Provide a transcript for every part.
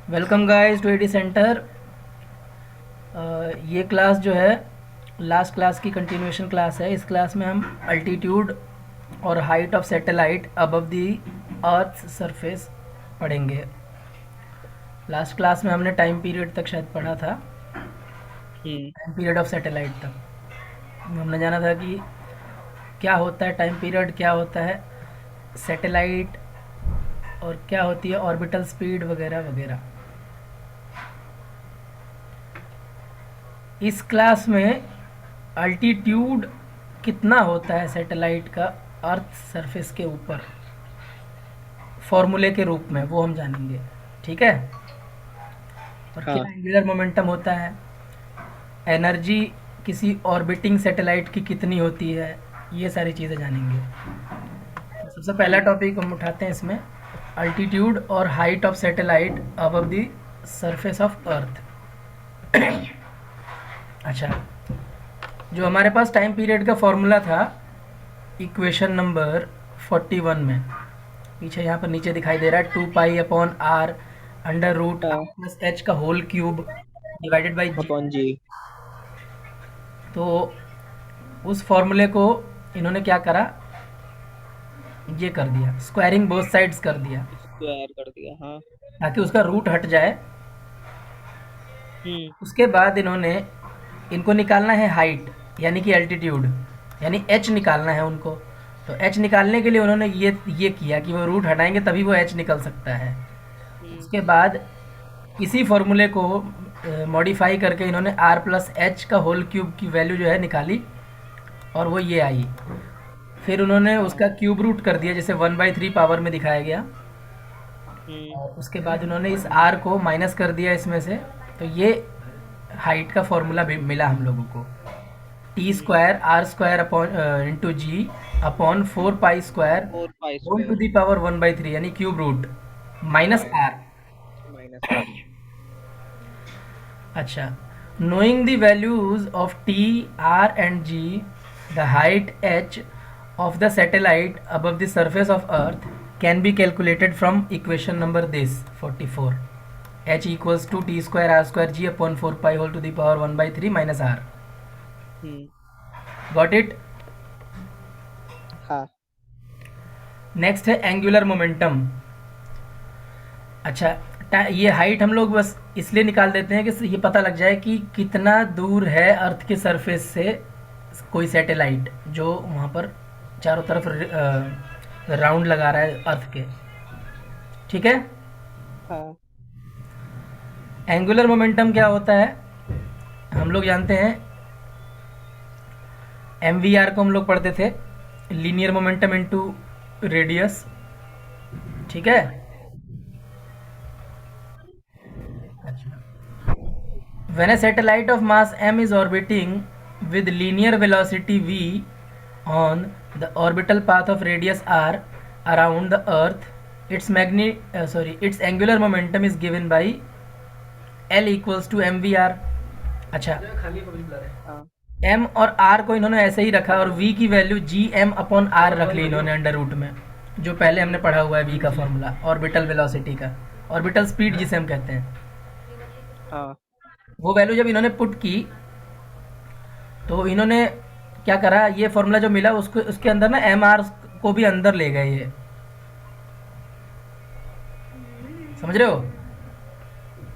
Welcome guys to AD centre. ये class जो है लास्ट क्लास की कंटिन्यूएशन क्लास है। इस क्लास में हम अल्टीट्यूड और height of satellite above the earth surface पढ़ेंगे। लास्ट क्लास में हमने टाइम पीरियड तक शायद पढ़ा था, हम्म। टाइम पीरियड ऑफ सैटेलाइट तक। हमने जाना था कि क्या होता है टाइम पीरियड, क्या होता है सैटेलाइट, और क्या होती है ऑर्बिटल स्पीड वगैरह वगैरह। इस क्लास में अल्टीट्यूड कितना होता है सैटेलाइट का अर्थ सरफेस के ऊपर, फॉर्मूले के रूप में, वो हम जानेंगे। ठीक है। और क्या हाँ। एंगुलर मोमेंटम होता है, एनर्जी किसी ऑर्बिटिंग सैटेलाइट की कितनी होती है, ये सारी चीज़ें जानेंगे। तो सबसे पहला हम्म। टॉपिक हम उठाते हैं इसमें, अल्टीट्यूड और height of satellite above the surface of earth. अच्छा, जो हमारे पास टाइम पीरियड का फॉर्मूला था इक्वेशन नंबर 41 में, पीछे यहाँ पर नीचे दिखाई दे रहा है 2 pi upon R under root R हाँ। प्लस एच का whole cube divided by G. Upon G. तो उस फॉर्मूले को इन्होंने क्या करा, ये कर दिया, स्क्वायरिंग बोथ साइड्स कर दिया स्क्वायर कर दिया, हाँ। ताकि उसका रूट हट जाए। हम्म। उसके बाद इन्होंने इनको निकालना है हाइट यानी कि एल्टीट्यूड, यानी एच निकालना है उनको। तो एच निकालने के लिए उन्होंने ये किया कि वो रूट हटाएंगे तभी वो एच निकल सकता है। हम्म। उसके बाद इसी फॉर्मूले को मॉडिफाई करके इन्होंने आर प्लस एच का होल क्यूब की वैल्यू जो है निकाली, और वो ये आई। फिर उन्होंने हाँ। उसका क्यूब रूट कर दिया जैसे 1/3 पावर में दिखाया गया। हम्म। और उसके बाद उन्होंने इस आर को माइनस कर दिया इसमें से। तो ये हाइट का फॉर्मूला भी मिला हम लोगों को, T hmm. Square R square upon into G upon 4 pi square four pi whole to square. The power 1/3 यानी क्यूब रूट माइनस हाँ। आर। Minus R. अच्छा, knowing the values of t, r and g, the height h of the satellite above the surface of earth can be calculated from equation number this 44, h equals to t square r square g upon 4 pi whole to the power 1/3 minus r. Hmm. Got it? हाँ। Next है angular momentum. अच्छा, ये height हम लोग बस इसलिए निकाल देते हैं कि ये पता लग जाए कि कितना दूर है अर्थ के सरफेस से कोई सैटेलाइट जो वहाँ पर चारों तरफ राउंड लगा रहा है अर्थ के। ठीक है। हाँ। एंगुलर मोमेंटम क्या होता है, हम लोग जानते हैं, एम वी आर को हम लोग पढ़ते थे, लीनियर मोमेंटम इनटू रेडियस। ठीक है। When a satellite of mass m is orbiting with linear velocity v on the orbital path of radius r around the earth, its angular momentum is given by L equals to mvr। अच्छा, हाँ। m और r को इन्होंने ऐसे ही रखा और v की value G M upon R रख ली इन्होंने अंडर रूट में, जो पहले हमने पढ़ा हुआ है v का फॉर्मूला ऑर्बिटल वेलोसिटी का, ऑर्बिटल स्पीड जिसे हम कहते हैं। हाँ। वो वैल्यू जब इन्होंने पुट की तो इन्होंने क्या करा, ये फॉर्मूला जो मिला उसको उसके अंदर ना एम आर को भी अंदर ले गए ये, समझ रहे हो,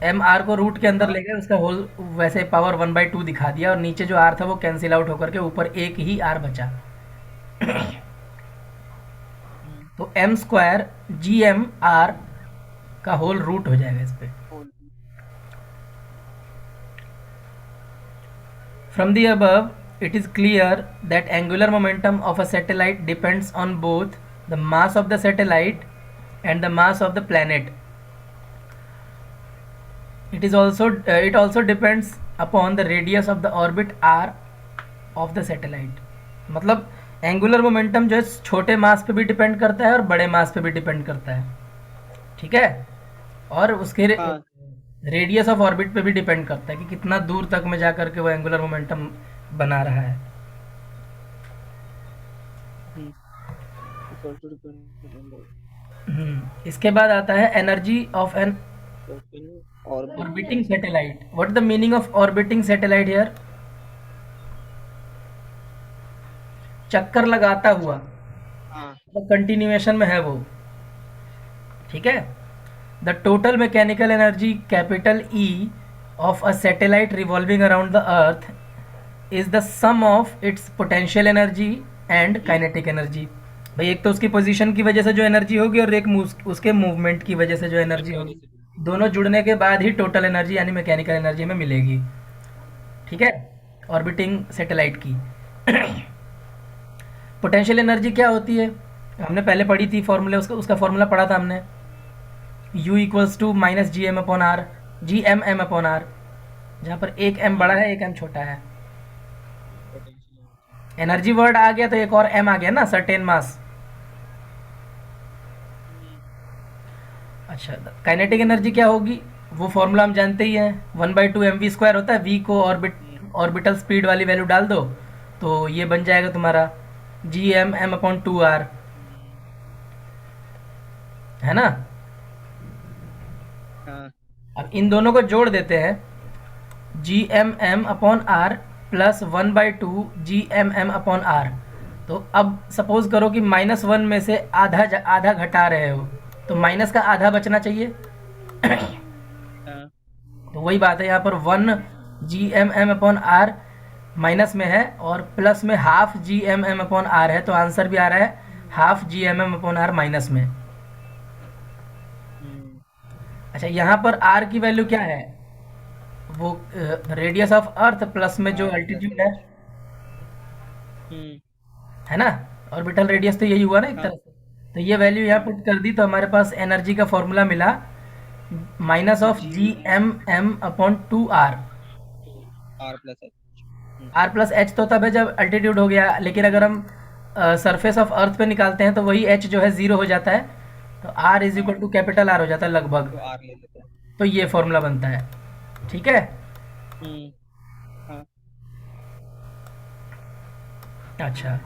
एम आर को रूट के अंदर हाँ। ले गए, उसका होल वैसे पावर 1/2 दिखा दिया, और नीचे जो आर था वो कैंसिल आउट होकर के ऊपर एक ही आर बचा। हम्म। तो M square G M R का होल रूट हो जाएगा इस पे। Whole. From the above it is clear that angular momentum of a satellite depends on both the mass of the satellite and the mass of the planet. It also depends upon the radius of the orbit r of the satellite. मतलब angular momentum जो है छोटे मास पे भी depend करता है और बड़े मास पे भी डिपेंड करता है। ठीक है। और उसके हाँ। रेडियस ऑफ ऑर्बिट पे भी डिपेंड करता है कि कितना दूर तक में जा करके वो एंगुलर मोमेंटम बना रहा है। हम्म। Equal to depend. इसके बाद आता है energy of an total orbit orbiting satellite, what the meaning of orbiting satellite here? चक्कर लगाता हुआ, हाँ कंटिन्यूएशन में है वो, ठीक है। The total mechanical energy capital E of a satellite revolving around the earth is the sum of its potential energy and kinetic energy. भाई एक तो उसकी पोजीशन की वजह से जो एनर्जी होगी और एक उसके मूवमेंट की वजह से जो एनर्जी की वजह होगी, से भी। दोनों जुड़ने के बाद ही टोटल एनर्जी यानी मैकेनिकल एनर्जी हमें मिलेगी, ठीक है, ऑर्बिटिंग सैटेलाइट की। पोटेंशियल एनर्जी क्या होती है? हमने पहले पढ़ी थी फॉर्मूले, उसका उसका फॉर्मूला पढ़ा था हमने, U equals to minus G M upon R, G M upon R, जहाँ पर एक एम बड़ा है एक एम छोटा है। Potential energy. एनर्जी वर्ड आ गया तो एक और एम आ गया ना, सर्टेन मास। अच्छा, काइनेटिक एनर्जी क्या होगी? वो फॉर्मूला हम जानते ही हैं, 1/2 mv² होता है, वी को ऑर्बिटल स्पीड वाली वैल्यू डाल दो तो ये बन जाएगा तुम्हारा Gm m/2r, है ना। हाँ अब इन दोनों को जोड़ देते हैं, Gm m/r plus 1/2 Gm m/r। तो अब सपोज करो कि -1 में से आधा घटा रहे हो, तो माइनस का आधा बचना चाहिए। हाँ तो वही बात है, यहाँ पर 1 Gm m/r माइनस में है और प्लस में हाफ Gm m/r है, तो आंसर भी आ रहा है हाफ Gm m/r माइनस में। हम्म, अच्छा, यहाँ पर r की वैल्यू क्या है? वो रेडियस ऑफ अर्थ प्लस में जो आर प्लस अल्टीट्यूड है एच। हम्म, है ना। ऑर्बिटल रेडियस तो यही हुआ ना एक हाँ तरह से। तो ये वैल्यू यहाँ हाँ। पुट कर दी तो हमारे पास एनर्जी का फॉर्मूला मिला, minus of G Gm m/2r। R plus H. R plus H तो तब है जब अल्टीट्यूड हो गया, लेकिन अगर हम सरफेस ऑफ अर्थ पे निकालते हैं तो वही एच जो है ज़ीरो हो जाता है, तो आर इज इक्वल हाँ टू कैपिटल आर हो जाता है लगभग। तो आर ले लेते हैं। तो ये फॉर्मूला बनता है, ठीक है। हम्म, हाँ अच्छा,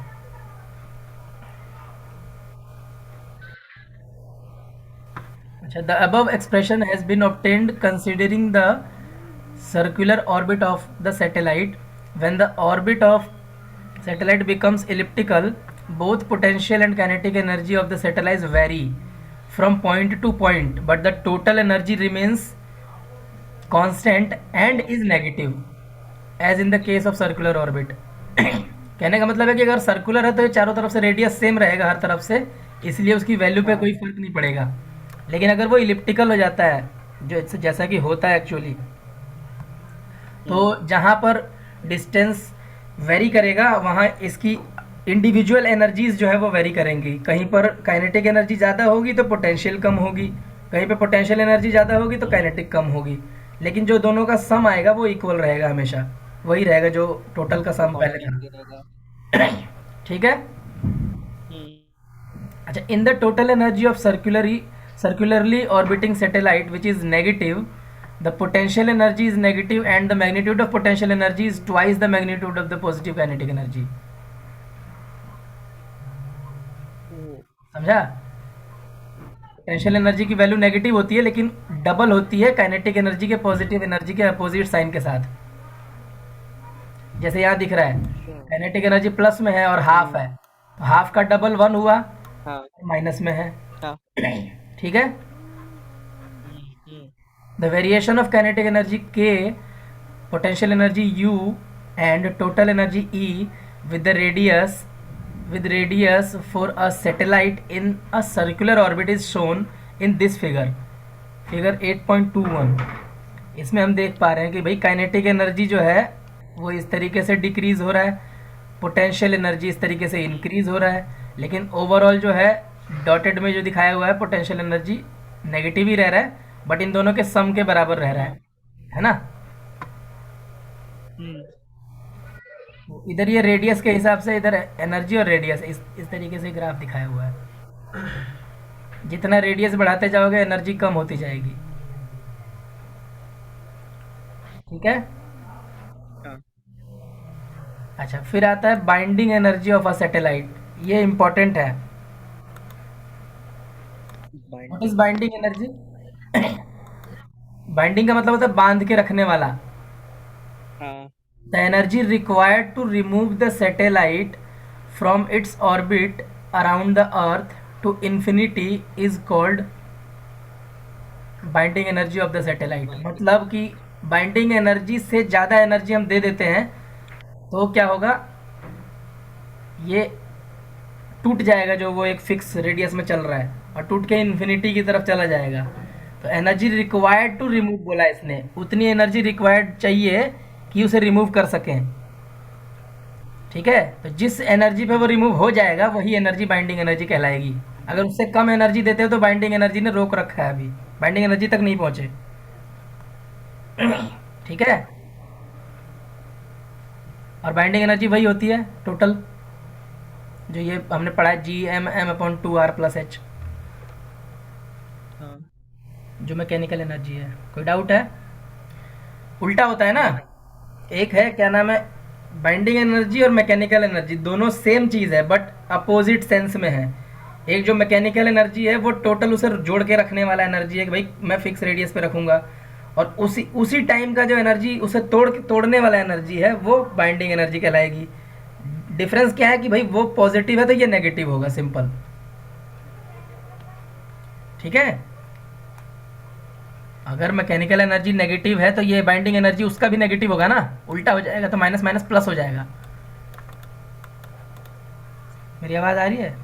अच्छा, the above expression has been obtained considering the circular orbit of the satellite. When the orbit of satellite becomes elliptical, both potential and kinetic energy of the satellites vary from point to point, but the total energy remains constant and is negative, as in the case of circular orbit. कहने का मतलब है कि अगर circular है तो ये चारों तरफ से रेडियस सेम रहेगा हर तरफ से, इसलिए उसकी वैल्यू पे हाँ कोई फर्क नहीं पड़ेगा। लेकिन अगर वो इलिप्टिकल हो जाता है, जो जैसा कि होता है एक्चुअली, तो हम्म, जहाँ पर डिस्टेंस वेरी करेगा वहाँ इसकी इंडिविजुअल एनर्जीज जो है वो वेरी करेंगी। कहीं पर काइनेटिक एनर्जी ज़्यादा होगी तो पोटेंशियल कम होगी, कहीं पे पोटेंशियल एनर्जी ज़्यादा होगी तो काइनेटिक कम होगी, लेकिन जो दोनों का सम आएगा वो इक्वल रहेगा हमेशा, वही रहेगा जो टोटल का सम पहले कांस्टेंट ही था। रहेगा। ठीक है। हम्म, अच्छा, in the total energy of circularly orbiting satellite which is negative, the potential energy is negative and the magnitude of potential energy is twice the magnitude of the positive kinetic energy। ओ, समझा? Potential energy की value negative होती है लेकिन double होती है kinetic energy के positive energy के opposite sign के साथ। जैसे यहाँ दिख रहा है, अच्छा। काइनेटिक एनर्जी प्लस में है और हाफ हम्म, है, तो हाफ का डबल 1 हुआ, हाँ माइनस में है। हाँ। ठीक है। Hmm, the variation of kinetic energy के, potential energy u and total energy e with the radius for a satellite in a circular orbit is shown in this figure 8.21। इसमें हम देख पा रहे हैं कि भाई काइनेटिक एनर्जी जो है वो इस तरीके से डिक्रीज हो रहा है, पोटेंशियल एनर्जी इस तरीके से इंक्रीज हो रहा है, लेकिन ओवरऑल जो है डॉटेड में जो दिखाया हुआ है पोटेंशियल एनर्जी नेगेटिव ही रह रहा है, बट इन दोनों के सम के बराबर रह रहा हाँ है ना। हम्म, इधर ये रेडियस के हिसाब से, इधर एनर्जी और रेडियस इस तरीके से ग्राफ दिखाया हुआ है। जितना रेडियस बढ़ाते जाओगे एनर्जी कम होती जाएगी। ठीक है। हाँ अच्छा, फिर आता है binding energy of a satellite, ये इंपॉर्टेंट है। What is binding binding energy. Energy? Binding का मतलब होता है बांध के रखने वाला। हाँ। The energy required to remove the satellite from its orbit around the earth to infinity is called binding energy of the satellite. Binding. मतलब कि बाइंडिंग एनर्जी से ज़्यादा एनर्जी हम दे देते हैं तो क्या होगा, ये टूट जाएगा जो वो एक फिक्स रेडियस में चल रहा है और टूट के इन्फिनिटी की तरफ चला जाएगा। तो एनर्जी रिक्वायर्ड टू रिमूव बोला इसने, उतनी एनर्जी रिक्वायर्ड चाहिए कि उसे रिमूव कर सकें। ठीक है, तो जिस एनर्जी पे वो रिमूव हो जाएगा वही एनर्जी बाइंडिंग एनर्जी कहलाएगी। अगर उससे कम एनर्जी देते हो तो बाइंडिंग एनर्जी ने रोक रखा है, अभी बाइंडिंग एनर्जी तक नहीं पहुंचे। ठीक है, और बाइंडिंग एनर्जी वही होती है टोटल जो ये हमने पढ़ा है, Gm m/2r+h, हाँ। जो मैकेनिकल एनर्जी है। कोई डाउट है? उल्टा होता है ना, नहीं। एक है क्या नाम है, बाइंडिंग एनर्जी और मैकेनिकल एनर्जी दोनों सेम चीज़ है बट अपोजिट सेंस में है। एक जो मैकेनिकल एनर्जी है वो टोटल उसे जोड़ के रखने वाला एनर्जी है कि भाई मैं फिक्स रेडियस पे रखूंगा, और उसी उसी टाइम का जो एनर्जी उसे तोड़ने वाला एनर्जी है वो बाइंडिंग एनर्जी कहलाएगी। डिफरेंस क्या है कि भाई वो पॉजिटिव है तो ये नेगेटिव होगा, सिंपल। ठीक है, अगर मैकेनिकल एनर्जी नेगेटिव है तो ये बाइंडिंग एनर्जी उसका भी नेगेटिव होगा ना, उल्टा हो जाएगा, तो माइनस माइनस प्लस हो जाएगा। मेरी आवाज़ आ रही है?